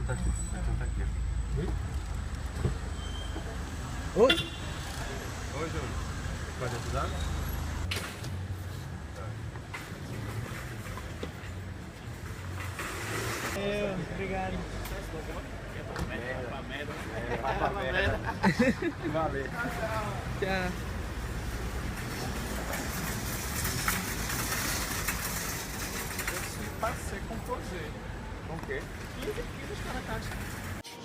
tá aqui. Tá aqui. Oi? Oi, Júnior. Pode ajudar? Obrigado. Valeu. Tchau. Passei com você. Com o quê? 15 quilos cada caixa.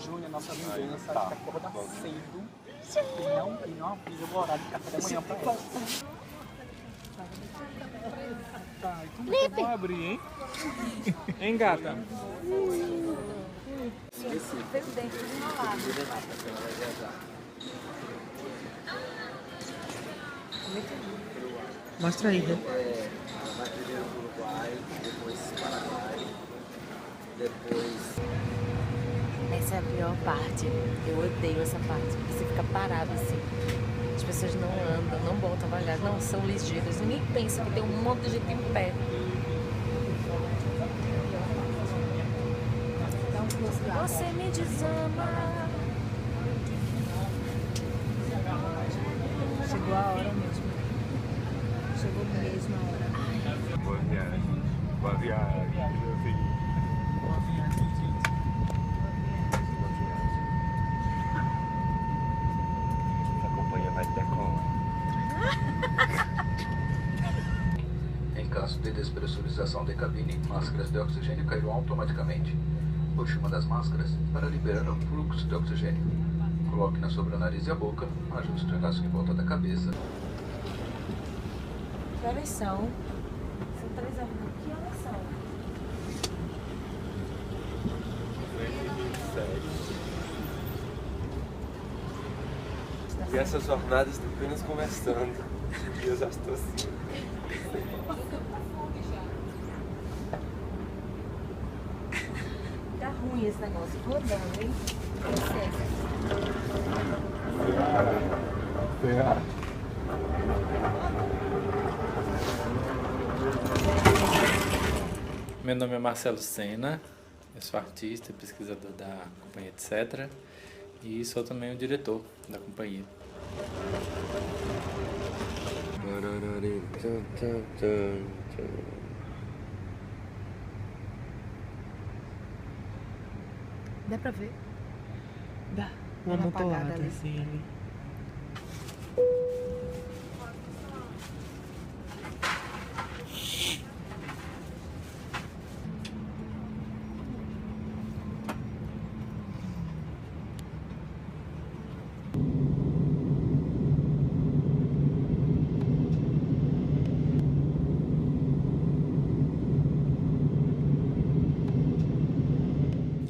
Júnior, nossa menina sai da acorda cedo e não avisa o horário de café da manhã pra ela. Tá, e como que eu vou abrir, hein? Hein, gata? Fez o dente tudo enrolado. Mostra aí, né? Vai primeiro pro Uruguai, depois Paraguai, depois... Essa é a pior parte. Eu odeio essa parte. Porque você fica parado assim. As pessoas não andam, não botam vagar, não são ligeiras. Ninguém pensa que tem um monte de gente em pé. Você me desama. Chegou a hora mesmo. Chegou mesmo a hora. Boa viagem. Boa viagem. Meu filho. Boa viagem, gente. Essa companhia vai decolar. Em caso de despressurização de cabine, máscaras de oxigênio cairão automaticamente. Puxe uma das máscaras para liberar o fluxo de oxigênio. Coloque na sobre o nariz e a boca, ajuste o elástico em volta da cabeça. Que horas são? São 3 horas. Que horas são? E essa jornada está apenas começando. E eu já estou assim. Tá ruim esse negócio. Rodando, hein? Meu nome é Marcelo Sena, eu sou artista e pesquisador da companhia Etc. E sou também o diretor da companhia. Dá pra ver? Dá. Uma Uma apagada amontoada ali. assim ali.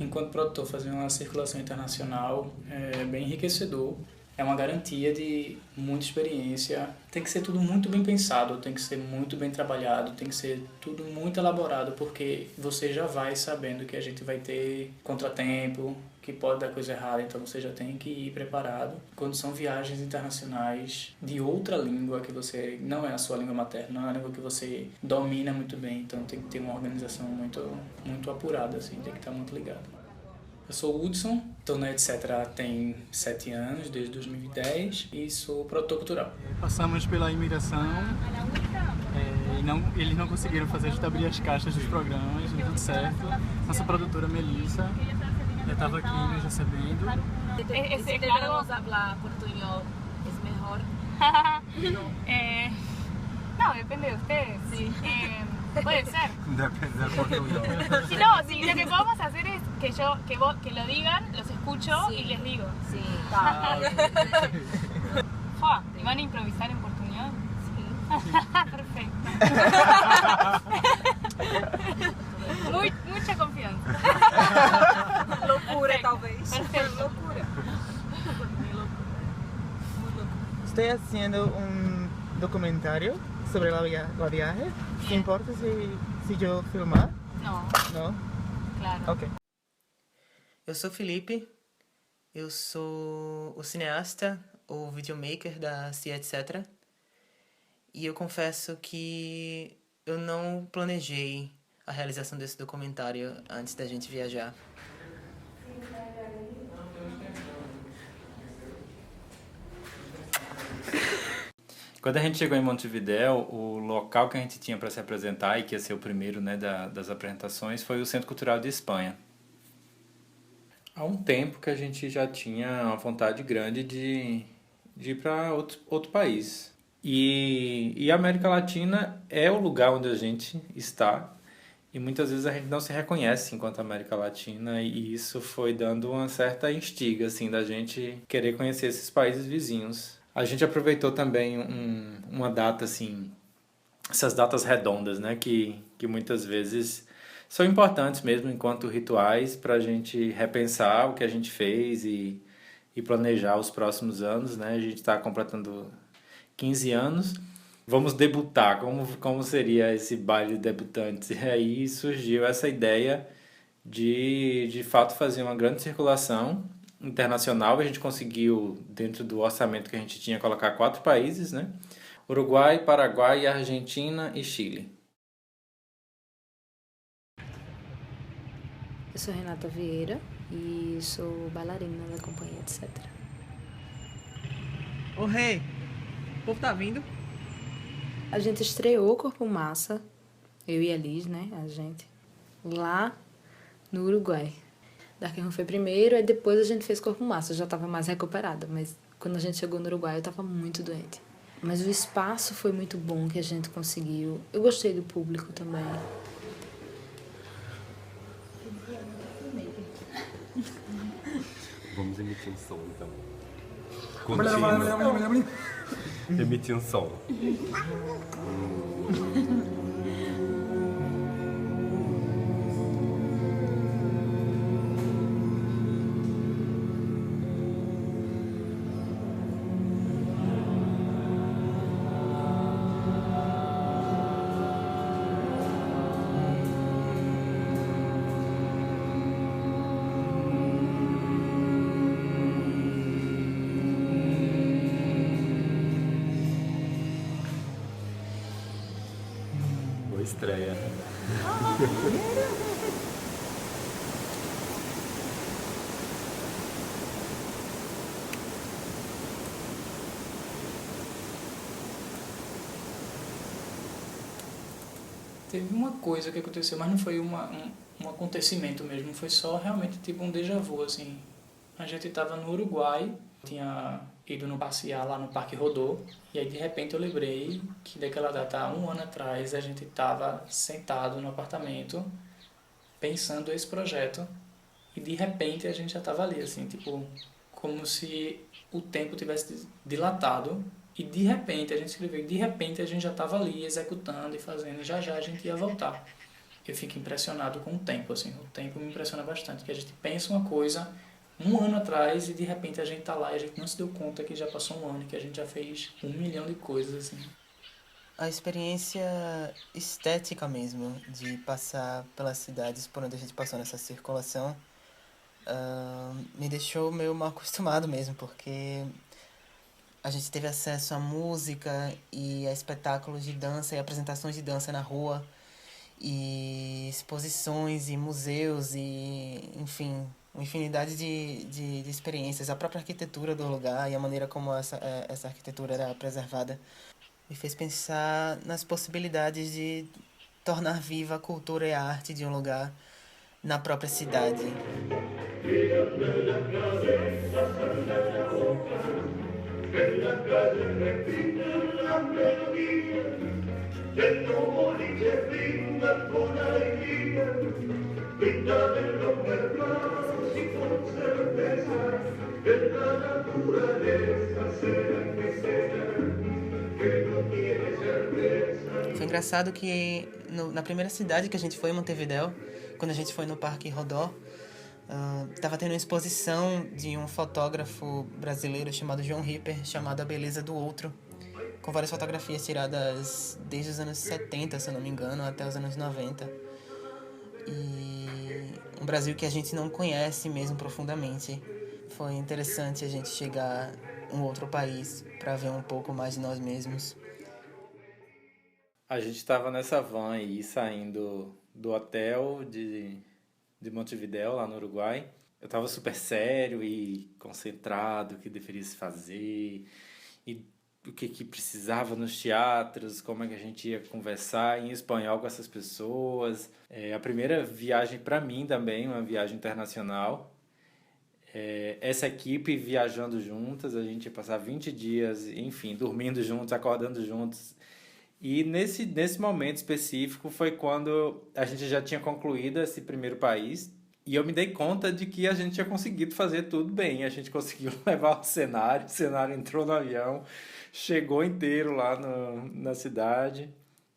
Enquanto produtor, fazer uma circulação internacional é bem enriquecedor. É uma garantia de muita experiência. Tem que ser tudo muito bem pensado, tem que ser muito bem trabalhado, tem que ser tudo muito elaborado, porque você já vai sabendo que a gente vai ter contratempo, que pode dar coisa errada, então você já tem que ir preparado. Quando são viagens internacionais de outra língua, que você não é a sua língua materna, não é a língua que você domina muito bem, então tem que ter uma organização muito apurada, assim, tem que estar muito ligado. Eu sou o Hudson, estou na Etc. tem 7 anos, desde 2010, e sou produtor cultural. Passamos pela imigração e eles não conseguiram fazer a gente abrir as caixas dos programas, deu tudo certo. Nossa produtora Melissa já estava aqui nos recebendo. Ese, claro, hablar portuñol es mejor. No, depende de ustedes. Sí. Puede ser. Depende da português. Si no, si lo que podemos hacer es que lo digan, los escucho Sí. y les digo. Sí. Joa, ¿y van a improvisar en portuñol? Sí. Perfecto. Mucha confianza. Loucura, talvez. Perfecto. Loucura. Estoy haciendo un documentario sobre la viaje. ¿Te importa se yo filmar? No, Não? claro. Ok. Eu sou Felipe, eu sou o cineasta ou videomaker da Cia Etc. E eu confesso que eu não planejei a realização desse documentário antes da gente viajar. Quando a gente chegou em Montevidéu, o local que a gente tinha para se apresentar, e que ia ser o primeiro, né, das apresentações, foi o Centro Cultural de Espanha. Há um tempo que a gente já tinha uma vontade grande de ir para outro país. E a América Latina é o lugar onde a gente está, e muitas vezes a gente não se reconhece enquanto América Latina, e isso foi dando uma certa instiga, assim, da gente querer conhecer esses países vizinhos. A gente aproveitou também uma data, assim, essas datas redondas, né, que muitas vezes são importantes mesmo enquanto rituais para a gente repensar o que a gente fez e planejar os próximos anos, né? A gente está completando 15 anos. Vamos debutar, como seria esse baile de debutantes? E aí surgiu essa ideia de fato fazer uma grande circulação internacional. A gente conseguiu, dentro do orçamento que a gente tinha, colocar 4 países, né? Uruguai, Paraguai, Argentina e Chile. Eu sou Renata Vieira e sou bailarina da companhia, etc. Ô rei, o povo tá vindo? A gente estreou o Corpo Massa, eu e a Liz, né, a gente, lá no Uruguai. Dark Room foi primeiro, aí depois a gente fez Corpo Massa. Eu já estava mais recuperada, mas quando a gente chegou no Uruguai eu estava muito doente. Mas o espaço foi muito bom que a gente conseguiu. Eu gostei do público também. Vamos emitir um som, então. Contínuo. Emitir um som. Boa estreia. Teve uma coisa que aconteceu, mas não foi um acontecimento mesmo, foi só realmente tipo um déjà vu, assim. A gente estava no Uruguai, tinha ido no passear lá no Parque Rodó, e aí de repente eu lembrei que daquela data, há um ano atrás, a gente estava sentado no apartamento, pensando esse projeto, e de repente a gente já estava ali, assim, tipo, como se o tempo tivesse dilatado, e de repente a gente escreveu, e de repente a gente já estava ali executando e fazendo, e já a gente ia voltar. Eu fico impressionado com o tempo, assim, o tempo me impressiona bastante, que a gente pensa uma coisa um ano atrás e de repente a gente tá lá e a gente não se deu conta que já passou um ano e que a gente já fez 1 milhão de coisas, assim. A experiência estética mesmo, de passar pelas cidades por onde a gente passou nessa circulação, me deixou meio mal acostumado mesmo, porque a gente teve acesso a música e a espetáculos de dança e apresentações de dança na rua, e exposições e museus e, enfim, uma infinidade de experiências. A própria arquitetura do lugar e a maneira como essa arquitetura era preservada me fez pensar nas possibilidades de tornar viva a cultura e a arte de um lugar na própria cidade. Foi engraçado que na primeira cidade que a gente foi, em Montevidéu, quando a gente foi no Parque Rodó, estava tendo uma exposição de um fotógrafo brasileiro chamado João Ripper, chamada A Beleza do Outro, com várias fotografias tiradas desde os anos 70, se eu não me engano, até os anos 90. E um Brasil que a gente não conhece mesmo profundamente. Foi interessante a gente chegar em um outro país para ver um pouco mais de nós mesmos. A gente estava nessa van aí, saindo do hotel de Montevidéu, lá no Uruguai. Eu estava super sério e concentrado, o que deveria se fazer. E o que precisava nos teatros, como é que a gente ia conversar em espanhol com essas pessoas. A primeira viagem para mim também, uma viagem internacional. Essa equipe viajando juntas, a gente ia passar 20 dias, enfim, dormindo juntos, acordando juntos. E nesse momento específico foi quando a gente já tinha concluído esse primeiro país e eu me dei conta de que a gente tinha conseguido fazer tudo bem. A gente conseguiu levar o cenário entrou no avião, chegou inteiro lá na cidade,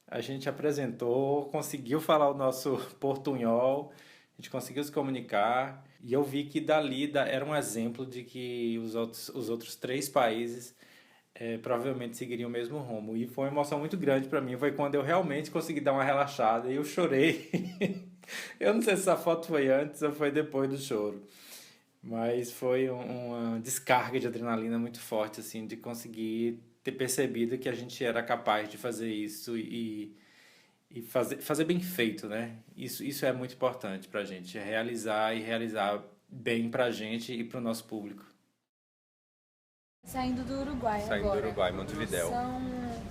a gente apresentou, conseguiu falar o nosso portunhol, a gente conseguiu se comunicar. E eu vi que dali era um exemplo de que os outros 3 países provavelmente seguiriam o mesmo rumo. E foi uma emoção muito grande para mim. Foi quando eu realmente consegui dar uma relaxada e eu chorei. Eu não sei se essa foto foi antes ou foi depois do choro. Mas foi uma descarga de adrenalina muito forte, assim, de conseguir ter percebido que a gente era capaz de fazer isso e fazer bem feito, né? Isso é muito importante pra gente, realizar bem pra gente e pro nosso público. Saindo do Uruguai Saindo agora. do Uruguai, Montevidéu.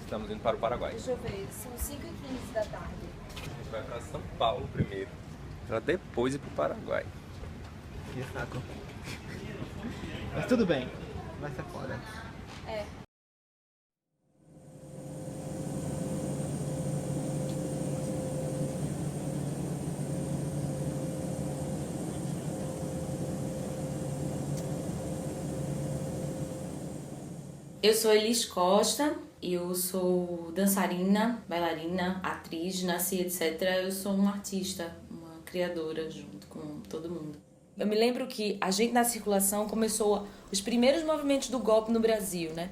Estamos indo para o Paraguai. Deixa eu ver, são 5h15 da tarde. A gente vai para São Paulo primeiro, para depois ir para o Paraguai. Que saco. Mas tudo bem, vai ser foda. Eu sou Elis Costa, eu sou dançarina, bailarina, atriz, nasci, etc. Eu sou uma artista, uma criadora junto com todo mundo. Eu me lembro que a gente na circulação começou os primeiros movimentos do golpe no Brasil, né?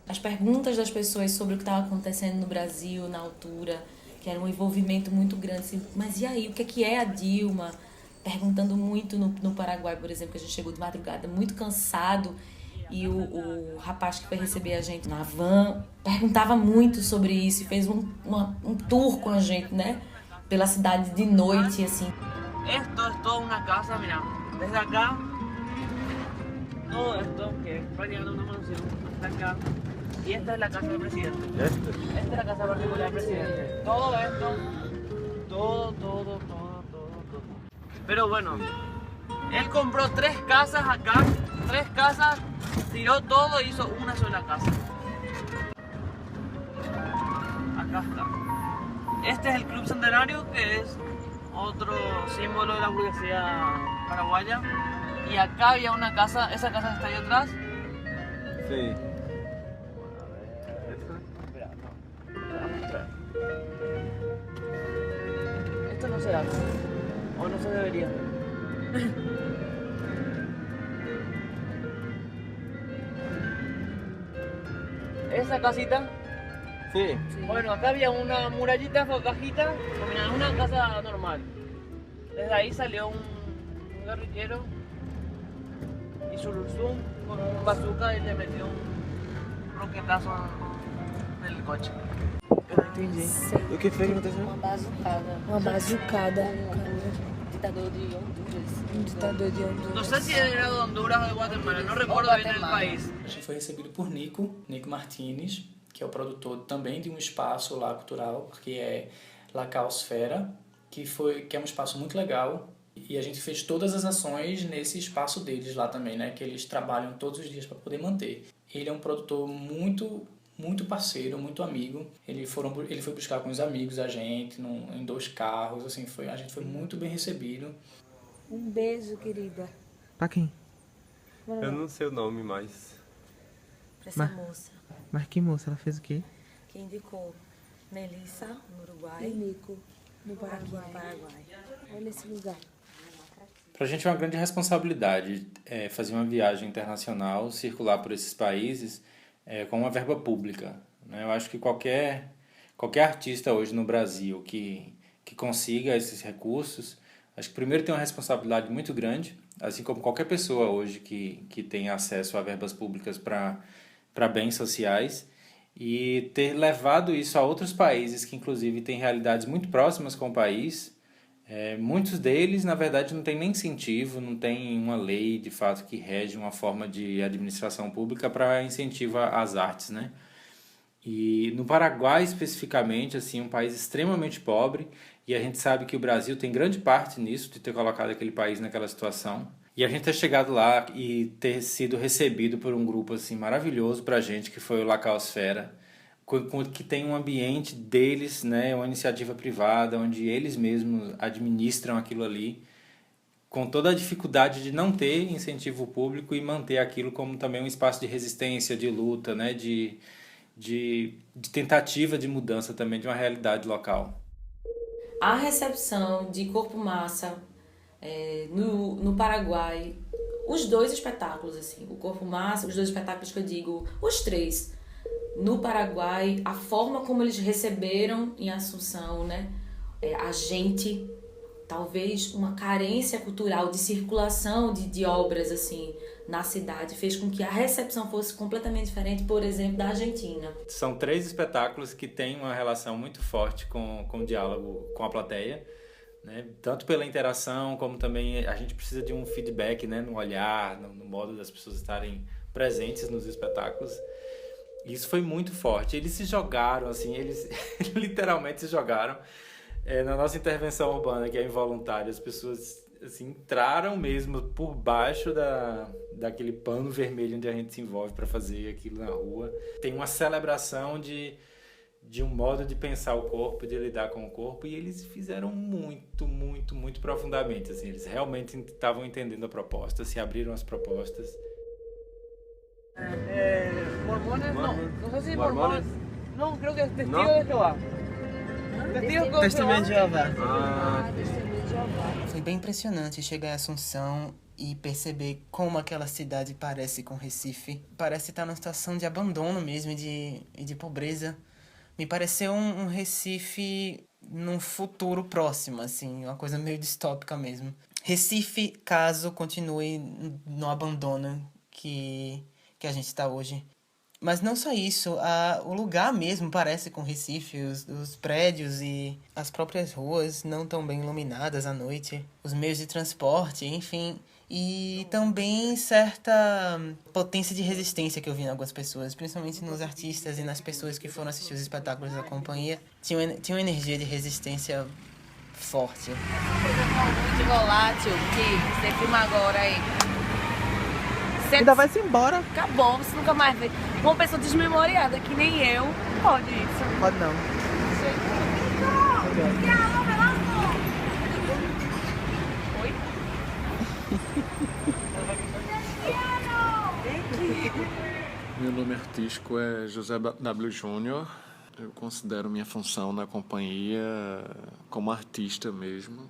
As perguntas das pessoas sobre o que estava acontecendo no Brasil na altura, que era um envolvimento muito grande, assim, mas e aí, o que é a Dilma? Perguntando muito no Paraguai, por exemplo, que a gente chegou de madrugada muito cansado. E o rapaz que foi receber a gente na van perguntava muito sobre isso e fez um tour com a gente, né? Pela cidade de noite, assim. Esto es toda una casa, mira. Desde acá, todo esto, que es prácticamente una mansión, hasta acá. Y esta es la casa del presidente. Esta es la casa particular del presidente. Todo esto, todo. Pero bueno, él compró 3 casas acá, 3 casas. Tiró todo e hizo una sola casa. Acá está. Este es el Club Centenario, que es otro símbolo de la burguesía paraguaya. Y acá había una casa, esa casa está ahí atrás. Sí. Espera, no. Te voy a mostrar. Esto no se hace. O no se debería. Esa casita. Sí. Bueno, acá había una murallita, cajita, mira, una casa normal. Desde ahí salió un guerrillero y Sururzum con un bazooka y le metió un roquetazo en el coche. Eu não entendi. O que foi que aconteceu? Uma bazucada. Uma bazucada. Ditador de Honduras. Um ditador de Honduras. No sé si era de Honduras o de Guatemala, no recuerdo bien el país. A gente foi recebido por Nico Martínez, que é o produtor também de um espaço lá cultural, que é La Caosfera, que é um espaço muito legal. E a gente fez todas as ações nesse espaço deles lá também, né? Que eles trabalham todos os dias para poder manter. Ele é um produtor muito parceiro, muito amigo. Ele foi buscar com os amigos a gente em 2 carros, assim, a gente foi muito bem recebido. Um beijo, querida. Pra quem? Eu não sei o nome mais. Pra essa moça Mas que moça? Ela fez o quê? que indicou Melissa, no Uruguai, E Nico, no aqui no Paraguai. Paraguai. Olha esse lugar. Pra gente é uma grande responsabilidade fazer uma viagem internacional, circular por esses países com uma verba pública, né? Eu acho que qualquer artista hoje no Brasil que consiga esses recursos, acho que primeiro tem uma responsabilidade muito grande, assim como qualquer pessoa hoje que tem acesso a verbas públicas para bens sociais, e ter levado isso a outros países que inclusive têm realidades muito próximas com o país, Muitos deles, na verdade, não tem nem incentivo, não tem uma lei, de fato, que rege uma forma de administração pública para incentivar as artes, né? E no Paraguai, especificamente, assim, um país extremamente pobre, e a gente sabe que o Brasil tem grande parte nisso, de ter colocado aquele país naquela situação. E a gente ter chegado lá e ter sido recebido por um grupo assim, maravilhoso pra gente, que foi o La Caosfera, que tem um ambiente deles, né, uma iniciativa privada, onde eles mesmos administram aquilo ali, com toda a dificuldade de não ter incentivo público e manter aquilo como também um espaço de resistência, de luta, né, de tentativa de mudança também de uma realidade local. A recepção de Corpo Massa no Paraguai, os dois espetáculos, assim, o Corpo Massa, os dois espetáculos que eu digo, os três, no Paraguai, a forma como eles receberam em Assunção, né, a gente, talvez uma carência cultural de circulação de obras, assim, na cidade, fez com que a recepção fosse completamente diferente, por exemplo, da Argentina. São 3 espetáculos que têm uma relação muito forte com o diálogo com a plateia, né? Tanto pela interação, como também a gente precisa de um feedback, né? No olhar, no modo das pessoas estarem presentes nos espetáculos. Isso foi muito forte. Eles se jogaram, assim, eles literalmente se jogaram. Na nossa intervenção urbana, que é involuntária, as pessoas assim, entraram mesmo por baixo daquele pano vermelho onde a gente se envolve para fazer aquilo na rua. Tem uma celebração de um modo de pensar o corpo, de lidar com o corpo, e eles fizeram muito, muito, muito profundamente. Assim, eles realmente estavam entendendo a proposta, se abriram as propostas. Mormones, no sé si mormones. No, creo que es testigo de Jehová. Testemunho de Jeová. Foi bem impressionante chegar em Assunção e perceber como aquela cidade parece com Recife. Parece estar numa situação de abandono mesmo e de pobreza. Me pareceu um Recife num futuro próximo, assim, uma coisa meio distópica mesmo. Recife, caso continue no abandono que a gente está hoje. Mas não só isso, o lugar mesmo parece com Recife, os prédios e as próprias ruas não tão bem iluminadas à noite, os meios de transporte, enfim. E também certa potência de resistência que eu vi em algumas pessoas, principalmente nos artistas e nas pessoas que foram assistir os espetáculos da companhia. Tinha uma energia de resistência forte. Muito volátil que você filma agora aí. Ainda vai se embora. Acabou, você nunca mais vê. Uma pessoa desmemoriada que nem eu pode isso. Pode não. Oi? Meu nome artístico é José W. Júnior. Eu considero minha função na companhia como artista mesmo.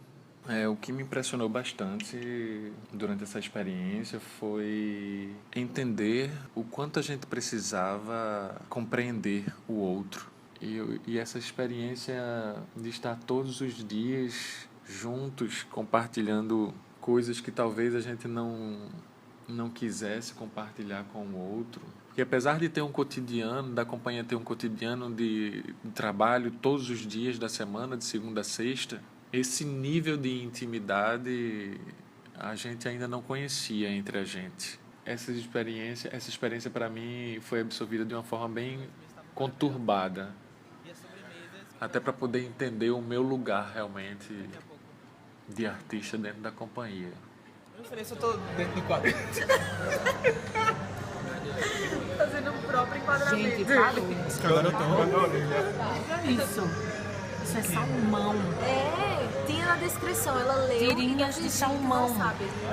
O que me impressionou bastante durante essa experiência foi entender o quanto a gente precisava compreender o outro. E essa experiência de estar todos os dias juntos, compartilhando coisas que talvez a gente não quisesse compartilhar com o outro. Porque apesar de ter um cotidiano, da companhia ter um cotidiano de trabalho todos os dias da semana, de segunda a sexta, esse nível de intimidade a gente ainda não conhecia entre a gente. Essa experiência para mim foi absorvida de uma forma bem conturbada, até para poder entender o meu lugar realmente de artista dentro da companhia. Eu tô dentro do quadro. Fazendo um próprio enquadramento. Gente, agora eu tô. Isso é salmão. Tinha na descrição, ela leu. Tirinhas de salmão.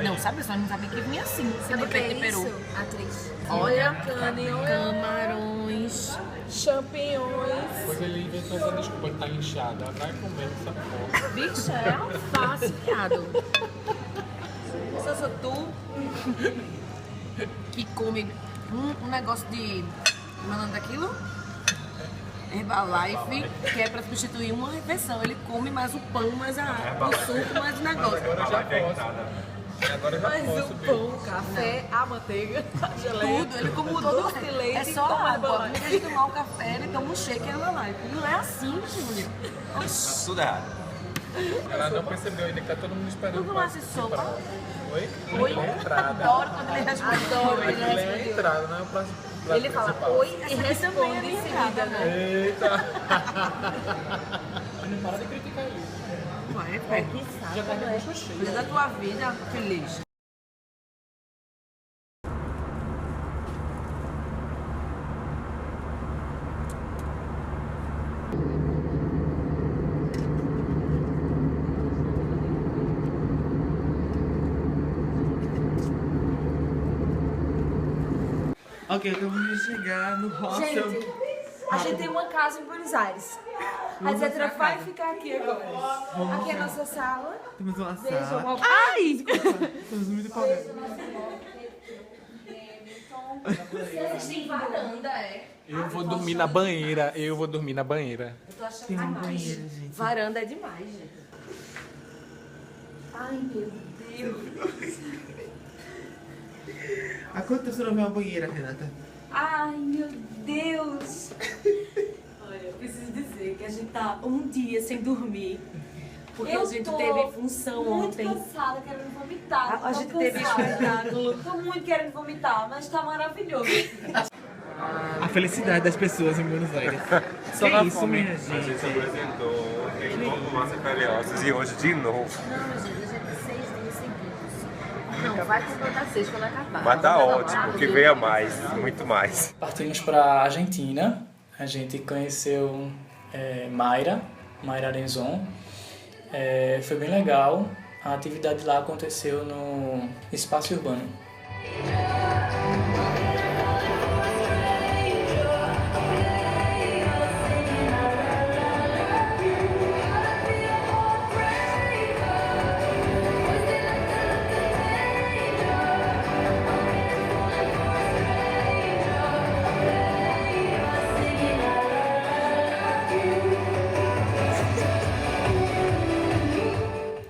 Não, sabe? Só não sabia que vinha assim. sabe o que é isso? Atriz. Olha, camarões, champignons. Pois ele inventou essa desculpa que tá inchada. Vai comer essa porra. bicho, é alface, viado. Sou tu Que come um negócio de... Como é o nome daquilo? Herbalife, que é pra substituir uma refeição. Ele come mais o pão, mais o suco, mais o negócio. Agora já mais posso o pão, o café, a manteiga, a geleia. Tudo, ele come todo tudo. de leite. É só água. Em vez de tomar o café, ele toma um shake Herbalife. Não é assim, Júlia. Tá tudo errado. Ela não percebeu ainda que tá todo mundo esperando. Tu gosta de sopa? Oi? Oi? É a entrada. Adoro quando ele responde. Adoro quando ele Aquilo é a responde. entrada, não é o próximo. Ele fala oi e responde em seguida, né? Eita! Não para de criticar ele. Ué, que saco, Já tá de né? boca cheia. Cuida da tua vida feliz. Ok, acabamos de chegar no hostel. Gente, a gente tem uma casa em Buenos Aires. A Zetra vai ficar aqui agora. Aqui é a nossa sala. Temos uma Beijo, sala. amor. Ai! Estamos muito empolgados. Vocês têm varanda, é? Eu vou dormir na banheira. Eu vou dormir na banheira. Eu tô achando Tem uma demais. banheira, gente. Varanda é demais, gente. Ai, meu Deus. Há quanto tempo você não vê uma banheira, Renata? Ai, meu Deus. Olha, eu preciso dizer que a gente tá um dia sem dormir. Porque a gente teve função ontem. Muito cansada, querendo vomitar. A gente teve espetáculo. Tô muito querendo vomitar, mas tá maravilhoso. A felicidade das pessoas em Buenos Aires. Só Que na isso, fome. minha A gente gente? se apresentou, tem Corpo Massa Periósis e hoje de novo. Não, gente, a gente 6 dias seguidos. Não, vai completar 6 quando acabar. Mas tá ótimo, que venha mais, muito mais. Partimos para a Argentina. A gente conheceu Mayra Arenzon. Foi bem legal. A atividade lá aconteceu no Espaço Urbano.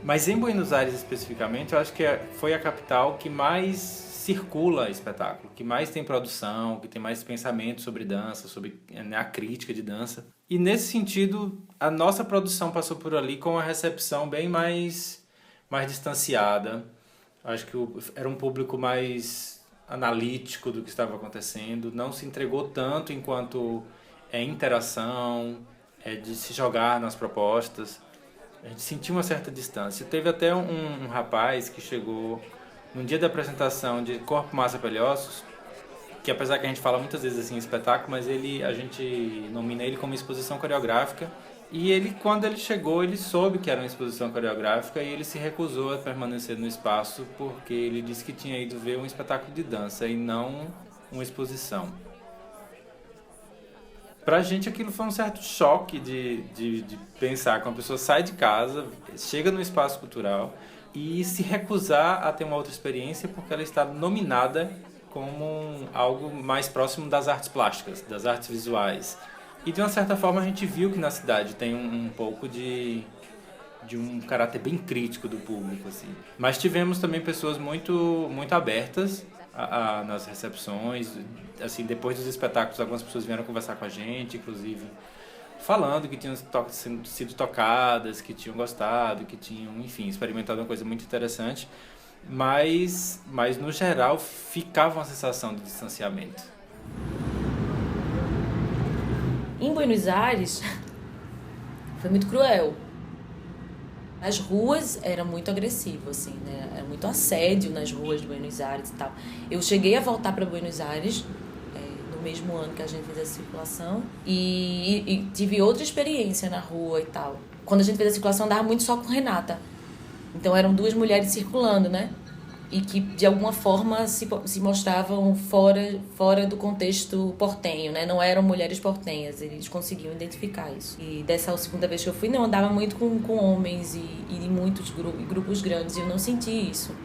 Mas em Buenos Aires especificamente, eu acho que foi a capital que mais circula espetáculo, que mais tem produção, que tem mais pensamento sobre dança, sobre a crítica de dança. E nesse sentido, a nossa produção passou por ali com uma recepção bem mais distanciada. Acho que era um público mais analítico do que estava acontecendo, não se entregou tanto enquanto interação, de se jogar nas propostas. A gente sentiu uma certa distância. Teve até um rapaz que chegou no dia da apresentação de Corpo, Massa, Pele e Ossos, que apesar que a gente fala muitas vezes assim espetáculo, mas a gente nomina ele como exposição coreográfica. E ele, quando ele chegou, ele soube que era uma exposição coreográfica e ele se recusou a permanecer no espaço porque ele disse que tinha ido ver um espetáculo de dança e não uma exposição. Pra gente aquilo foi um certo choque de pensar que uma pessoa sai de casa, chega no espaço cultural e se recusar a ter uma outra experiência porque ela está nominada como algo mais próximo das artes plásticas, das artes visuais. E de uma certa forma a gente viu que na cidade tem um pouco de um caráter bem crítico do público, assim. Mas tivemos também pessoas muito abertas nas recepções, assim, depois dos espetáculos algumas pessoas vieram conversar com a gente, inclusive falando que tinham sido tocadas, que tinham gostado, que tinham, enfim, experimentado uma coisa muito interessante, mas no geral ficava uma sensação de distanciamento. Em Buenos Aires foi muito cruel. As ruas era muito agressivo, assim, né? Era muito assédio nas ruas de Buenos Aires e tal. Eu cheguei a voltar para Buenos Aires no mesmo ano que a gente fez a circulação e tive outra experiência na rua e tal. Quando a gente fez a circulação, andava muito só com Renata. Então eram duas mulheres circulando, né? E que de alguma forma se mostravam fora do contexto portenho, né? Não eram mulheres portenhas, eles conseguiam identificar isso. E dessa segunda vez que eu fui, não, andava muito com homens e muitos grupos grandes, e eu não senti isso.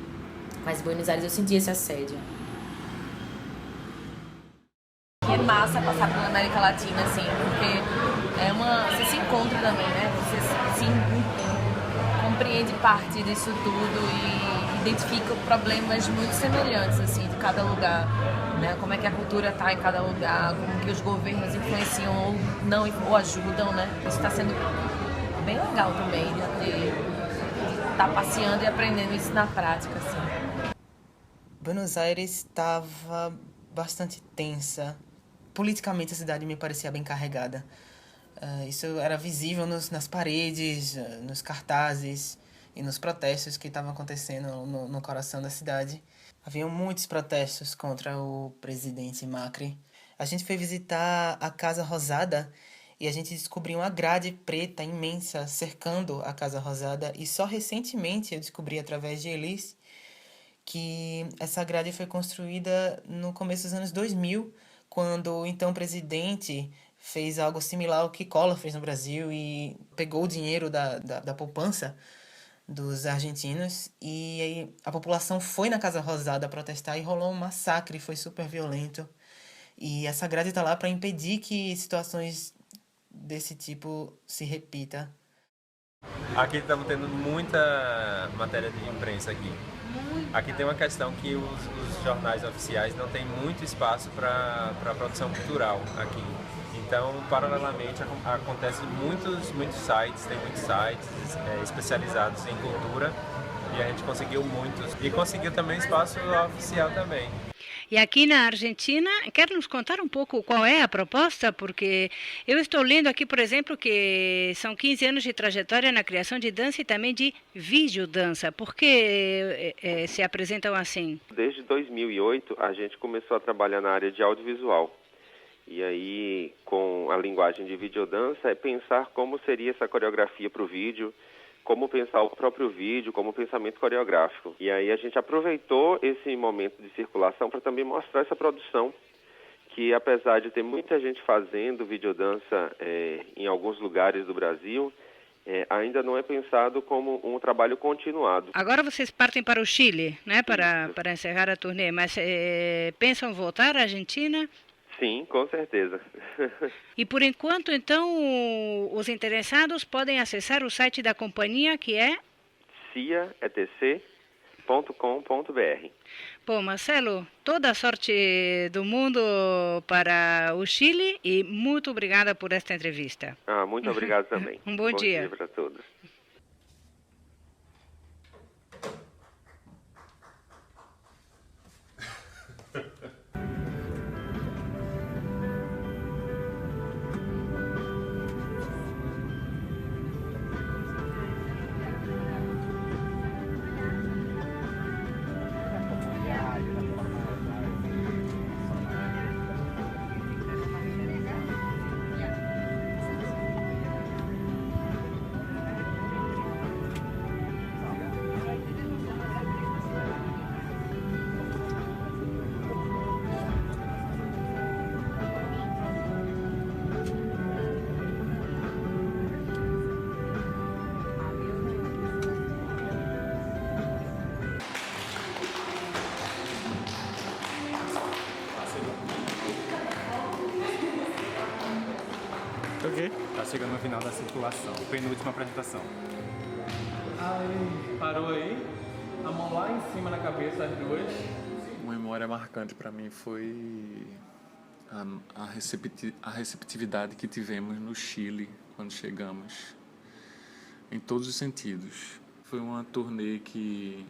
Mas em Buenos Aires eu senti esse assédio. É massa passar pela América Latina, assim, porque você se encontra também, né? Você compreende parte disso tudo e identifica problemas muito semelhantes, assim, de cada lugar, né? Como é que a cultura está em cada lugar, como que os governos influenciam ou não, ou ajudam, né? Isso está sendo bem legal também de estar passeando e aprendendo isso na prática, assim. Buenos Aires estava bastante tensa. Politicamente a cidade me parecia bem carregada. Isso era visível nas paredes, nos cartazes e nos protestos que estavam acontecendo no coração da cidade. Haviam muitos protestos contra o presidente Macri. A gente foi visitar a Casa Rosada e a gente descobriu uma grade preta imensa cercando a Casa Rosada. E só recentemente eu descobri, através de Elis, que essa grade foi construída no começo dos anos 2000, quando o então presidente fez algo similar ao que Collor fez no Brasil e pegou o dinheiro da poupança dos argentinos e aí a população foi na Casa Rosada protestar e rolou um massacre, foi super violento. E essa grade está lá para impedir que situações desse tipo se repita. Aqui estamos tendo muita matéria de imprensa aqui. Aqui tem uma questão que os jornais oficiais não têm muito espaço para produção cultural aqui. Então, paralelamente, acontecem muitos sites, tem muitos sites especializados em cultura e a gente conseguiu muitos. E conseguiu também espaço oficial também. E aqui na Argentina, quer nos contar um pouco qual é a proposta? Porque eu estou lendo aqui, por exemplo, que são 15 anos de trajetória na criação de dança e também de videodança. Por que se apresentam assim? Desde 2008, a gente começou a trabalhar na área de audiovisual. E aí, com a linguagem de videodança, é pensar como seria essa coreografia para o vídeo, como pensar o próprio vídeo, como pensamento coreográfico. E aí a gente aproveitou esse momento de circulação para também mostrar essa produção, que apesar de ter muita gente fazendo videodança em alguns lugares do Brasil, ainda não é pensado como um trabalho continuado. Agora vocês partem para o Chile, né, para encerrar a turnê, mas pensam voltar à Argentina? Sim, com certeza. E por enquanto, então, os interessados podem acessar o site da companhia, que é ciaetc.com.br. Bom, Marcelo, toda a sorte do mundo para o Chile e muito obrigada por esta entrevista. Muito obrigado também. Bom dia. Bom dia para todos. Tá chegando no final da circulação, penúltima apresentação. Parou aí, a mão lá em cima na cabeça, as duas. Uma memória marcante para mim foi a receptividade que tivemos no Chile quando chegamos, em todos os sentidos. Foi uma turnê que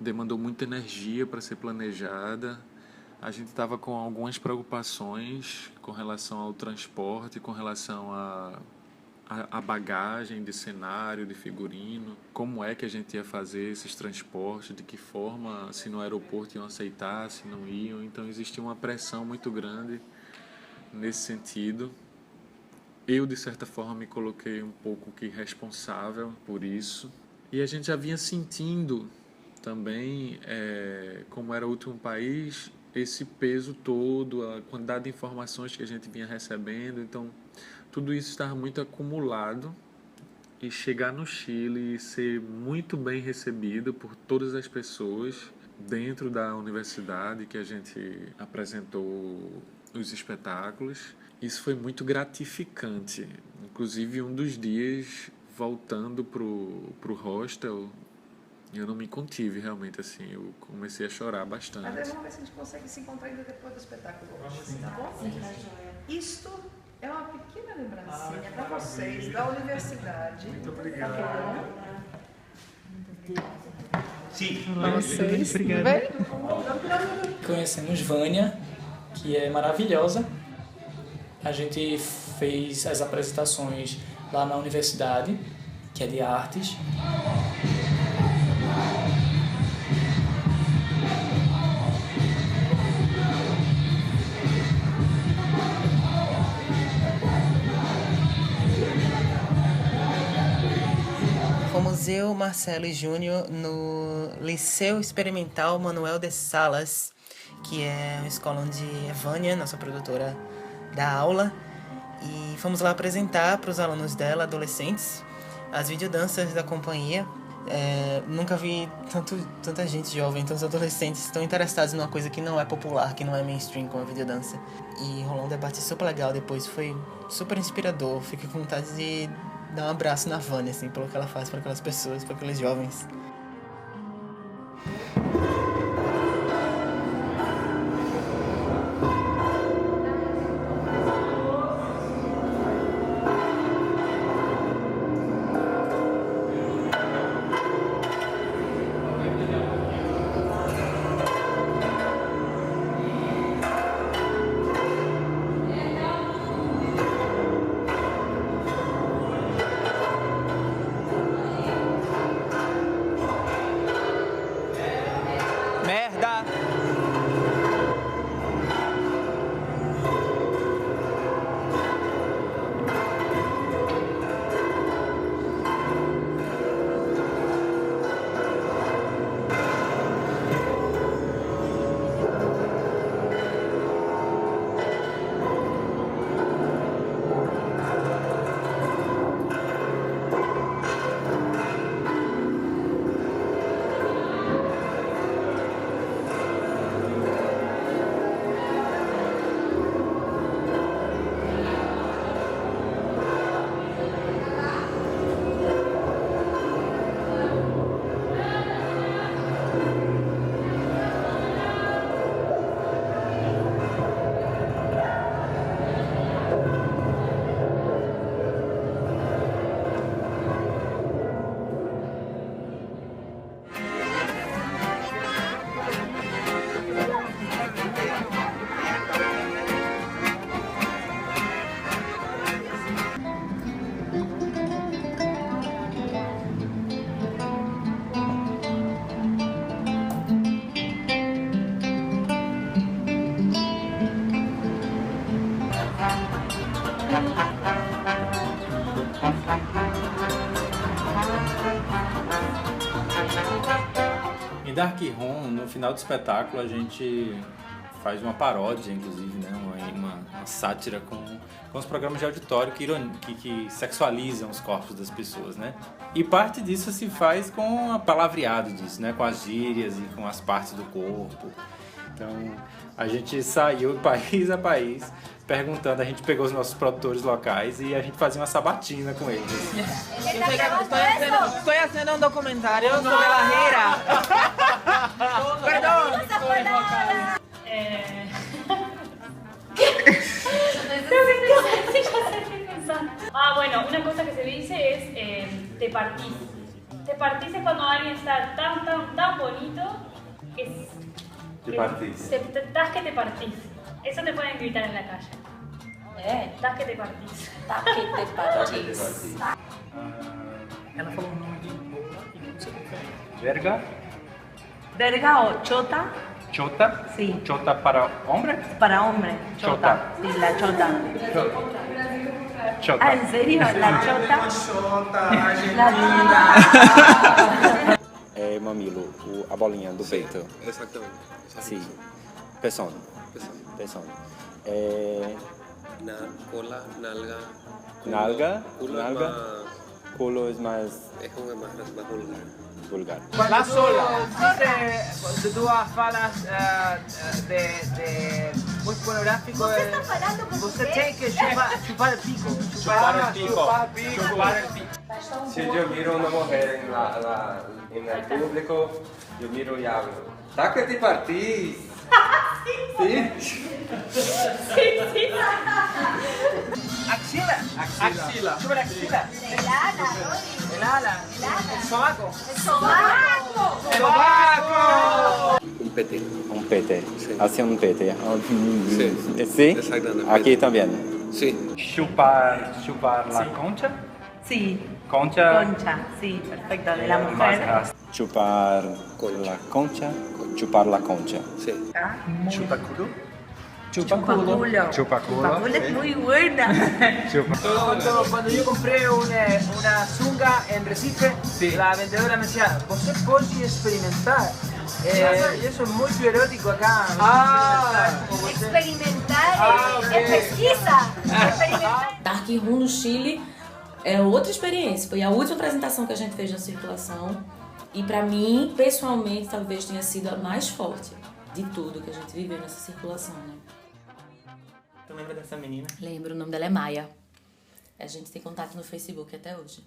demandou muita energia para ser planejada. A gente estava com algumas preocupações com relação ao transporte, com relação à bagagem de cenário, de figurino. Como é que a gente ia fazer esses transportes, de que forma, se no aeroporto iam aceitar, se não iam. Então existia uma pressão muito grande nesse sentido. Eu, de certa forma, me coloquei um pouco que responsável por isso. E a gente já vinha sentindo também, como era o último país, esse peso todo, a quantidade de informações que a gente vinha recebendo. Então, tudo isso estava muito acumulado. E chegar no Chile e ser muito bem recebido por todas as pessoas dentro da universidade que a gente apresentou os espetáculos, isso foi muito gratificante. Inclusive, um dos dias, voltando pro hostel, eu não me contive realmente, assim, eu comecei a chorar bastante. Mas vamos ver se a gente consegue se encontrar ainda depois do espetáculo hoje, tá bom? Isto é uma aqui na lembrancinha para vocês da universidade. Muito obrigado. Sim. Vocês, Conhecemos Vânia, que é maravilhosa. A gente fez as apresentações lá na universidade, que é de artes. Fomos eu, Marcelo e Júnior no Liceu Experimental Manuel de Salas, que é uma escola onde a Vânia, nossa produtora, dá aula. E fomos lá apresentar para os alunos dela, adolescentes, as videodanças da companhia. Nunca vi tanta gente jovem, tantos adolescentes estão interessados numa coisa que não é popular, que não é mainstream como a videodança. E rolou um debate super legal depois, foi super inspirador. Fiquei com vontade de dar um abraço na Vânia, assim, pelo que ela faz para aquelas pessoas, para aqueles jovens. Em Dark Room, no final do espetáculo, a gente faz uma paródia, inclusive, né? uma sátira com os programas de auditório que sexualizam os corpos das pessoas, né? E parte disso se faz com o palavreado disso, né? Com as gírias e com as partes do corpo. Então, a gente saiu país a país perguntando, a gente pegou os nossos produtores locais e a gente fazia uma sabatina com eles. Estoy haciendo un documentario sobre la gira. Perdón. Bueno, una cosa que se dice es te partís. Te partís es cuando alguien está tan bonito que es... Te partís. Estás que te partís. Eso te pueden gritar en la calle. Estás que te partís. Estás que te partís. Ela falou um nome de boa e não sei o que. Verga. Verga o chota. Chota. Sí. Chota para hombre. Para hombre. Chota. Sí, la chota. Chota. Ah, ¿en serio? La chota. La linda. É mamilo, a bolinha do peito. Exatamente. Sim. Pezón. Pezón. Cola, nalga. Nalga. Culo Nalga. más... Culo es más Es como más vulgar. vulgar. La sola. Dice, tú falas de muy pornográfico. Você tem que chupar el pico. Chupar el pico. Si yo miro a una mujer en el público, yo miro y hablo. ¿Está que te partís? Axila. Axila. Sube la axila. El ala, El ala. El sobaco. el sobaco. ¡Sobaco! Un PT. Un pete. Hacia un pete. Sí. ¿Sí? Exactamente. Aquí también. Sí. Chupar la concha. Sí. Concha. Concha, sí, perfecto. De la mujer. Chupar la concha. Chupar la concha. Sí. Chupaculo. Chupaculo. Chupaculo. Es muy buena. Cuando yo compré una zunga en Recife, la vendedora me decía, "Você pode experimentar". Y eso es muy erótico acá. Experimentar es pesquisa. Experimentar. Dark Room no Chile é outra experiência. Foi a última apresentação que a gente fez na circulação. E pra mim, pessoalmente, talvez tenha sido a mais forte de tudo que a gente viveu nessa circulação, né? Tu lembra dessa menina? Lembro, o nome dela é Maia. A gente tem contato no Facebook até hoje.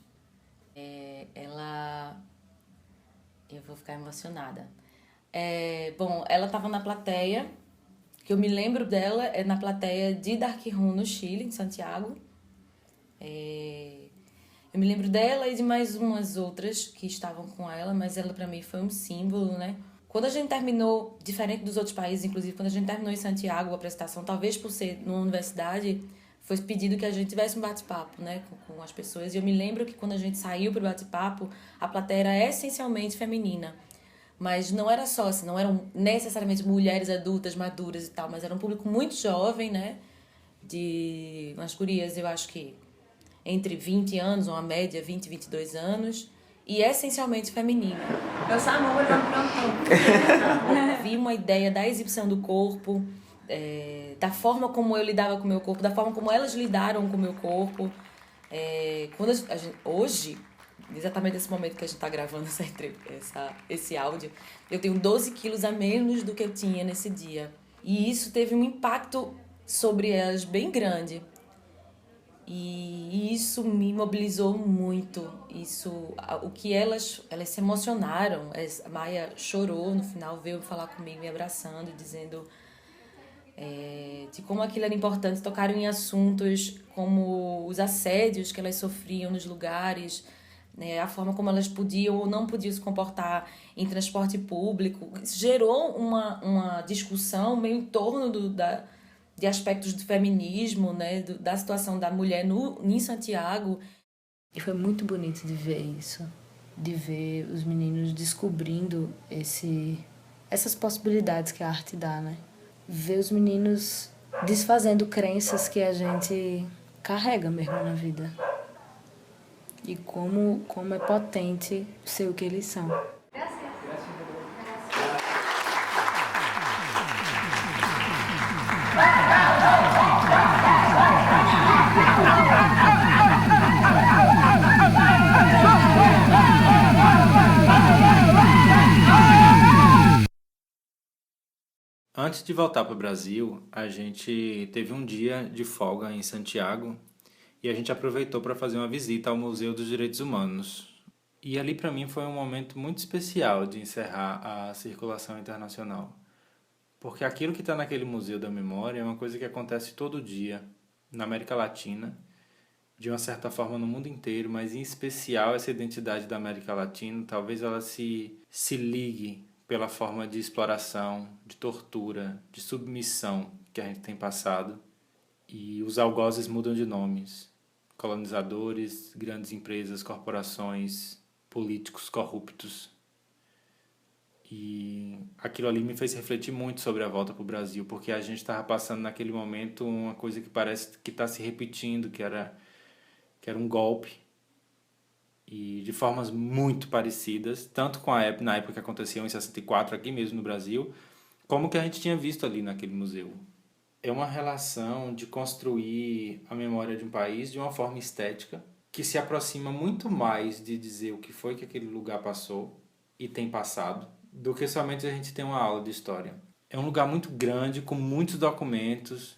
Ela... Eu vou ficar emocionada. Bom, ela estava na plateia, que eu me lembro dela, é na plateia de Dark Room no Chile, em Santiago. Eu me lembro dela e de mais umas outras que estavam com ela, mas ela pra mim foi um símbolo, né? Quando a gente terminou, diferente dos outros países, inclusive quando a gente terminou em Santiago a apresentação, talvez por ser numa universidade, foi pedido que a gente tivesse um bate-papo, né, com as pessoas. E eu me lembro que quando a gente saiu pro bate-papo, a plateia era essencialmente feminina. Mas não era só assim, não eram necessariamente mulheres adultas, maduras e tal, mas era um público muito jovem, né? De umas gurias, eu acho que entre 20 anos, uma média 20, 22 anos, e essencialmente feminina. Los amo, vuelvan pronto. Vi uma ideia da exibição do corpo, da forma como eu lidava com o meu corpo, da forma como elas lidaram com o meu corpo. Quando a gente, hoje, exatamente nesse momento que a gente está gravando esse áudio, eu tenho 12 quilos a menos do que eu tinha nesse dia. E isso teve um impacto sobre elas bem grande. E isso me mobilizou muito. O que elas se emocionaram. A Maia chorou no final, veio falar comigo, me abraçando, dizendo de como aquilo era importante. Tocaram em assuntos como os assédios que elas sofriam nos lugares, né, a forma como elas podiam ou não podiam se comportar em transporte público. Isso gerou uma discussão meio em torno de aspectos do feminismo, né, da situação da mulher em Santiago. E foi muito bonito de ver isso, de ver os meninos descobrindo essas possibilidades que a arte dá, né? Ver os meninos desfazendo crenças que a gente carrega mesmo na vida. E como é potente ser o que eles são. Antes de voltar para o Brasil, a gente teve um dia de folga em Santiago e a gente aproveitou para fazer uma visita ao Museu dos Direitos Humanos. E ali para mim foi um momento muito especial de encerrar a circulação internacional. Porque aquilo que está naquele Museu da Memória é uma coisa que acontece todo dia na América Latina, de uma certa forma no mundo inteiro, mas em especial essa identidade da América Latina, talvez ela se ligue pela forma de exploração, de tortura, de submissão que a gente tem passado. E os algozes mudam de nomes. Colonizadores, grandes empresas, corporações, políticos corruptos. E aquilo ali me fez refletir muito sobre a volta para o Brasil, porque a gente estava passando naquele momento uma coisa que parece que está se repetindo, que era um golpe. E de formas muito parecidas, tanto com na época que aconteceu em 64 aqui mesmo no Brasil, como que a gente tinha visto ali naquele museu. É uma relação de construir a memória de um país de uma forma estética que se aproxima muito mais de dizer o que foi que aquele lugar passou e tem passado, do que somente a gente ter uma aula de história. É um lugar muito grande, com muitos documentos,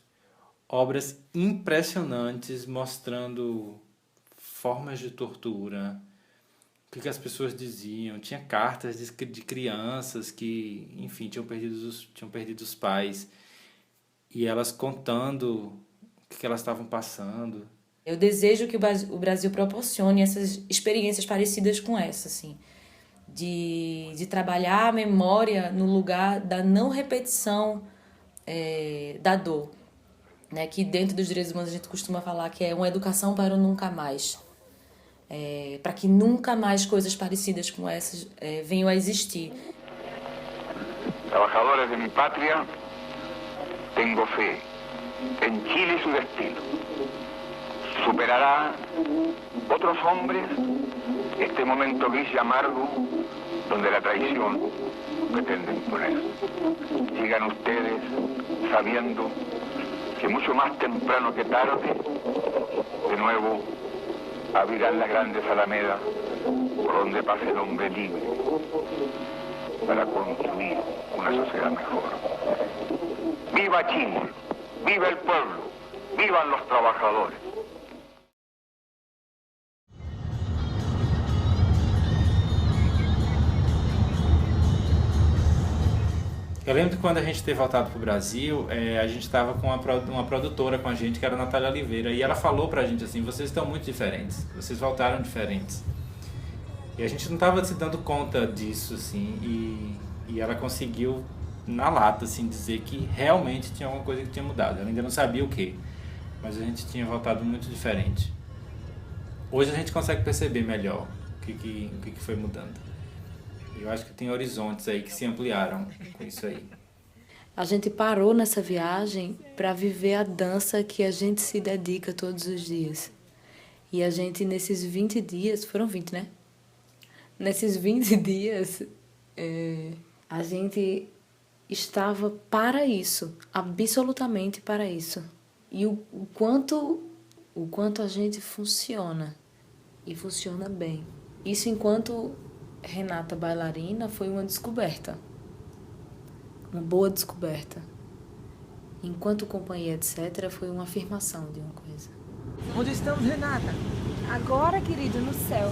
obras impressionantes mostrando formas de tortura, que as pessoas diziam. Tinha cartas de crianças que, enfim, tinham perdido os pais. E elas contando o que elas estavam passando. Eu desejo que o Brasil proporcione essas experiências parecidas com essa, assim. De trabalhar a memória no lugar da não repetição da dor. Né? Que dentro dos direitos humanos a gente costuma falar que é uma educação para o nunca mais. Para que nunca mais coisas parecidas com essas venham a existir. Trabajadores de mi patria, tengo fe en Chile y su destino. Superará otros hombres este momento gris y amargo donde la traición pretende imponer. Sigan ustedes sabiendo que mucho más temprano que tarde, de nuevo, abrirán las grandes alamedas por donde pase el hombre libre para construir una sociedad mejor. ¡Viva Chile! ¡Viva el pueblo! ¡Vivan los trabajadores! Eu lembro que quando a gente ter voltado pro Brasil, a gente estava com uma produtora com a gente, que era a Natália Oliveira, e ela falou pra gente assim, vocês estão muito diferentes, vocês voltaram diferentes. E a gente não estava se dando conta disso, assim, e ela conseguiu, na lata, assim, dizer que realmente tinha alguma coisa que tinha mudado. Ela ainda não sabia o quê, mas a gente tinha voltado muito diferente. Hoje a gente consegue perceber melhor o que foi mudando. Eu acho que tem horizontes aí que se ampliaram com isso aí. A gente parou nessa viagem para viver a dança que a gente se dedica todos os dias. E a gente, nesses 20 dias... Foram 20, né? Nesses 20 dias, a gente estava para isso. Absolutamente para isso. E o quanto a gente funciona. E funciona bem. Isso enquanto... Renata bailarina foi uma descoberta, uma boa descoberta. Enquanto companhia, etc., foi uma afirmação de uma coisa. Onde estamos, Renata? Agora, querido, no céu.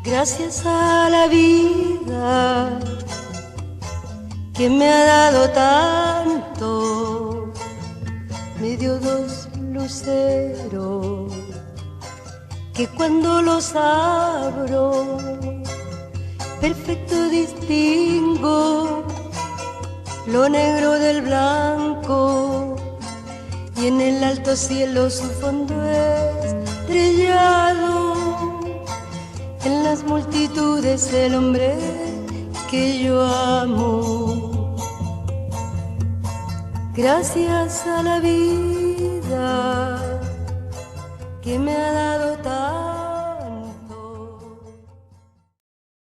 Gracias a la vida que me ha dado tanto, me dio 2 luceros que cuando los abro perfecto distingo lo negro del blanco y en el alto cielo su fondo estrellado. En las multitudes el hombre que yo amo. Gracias a la vida que me ha dado tanto.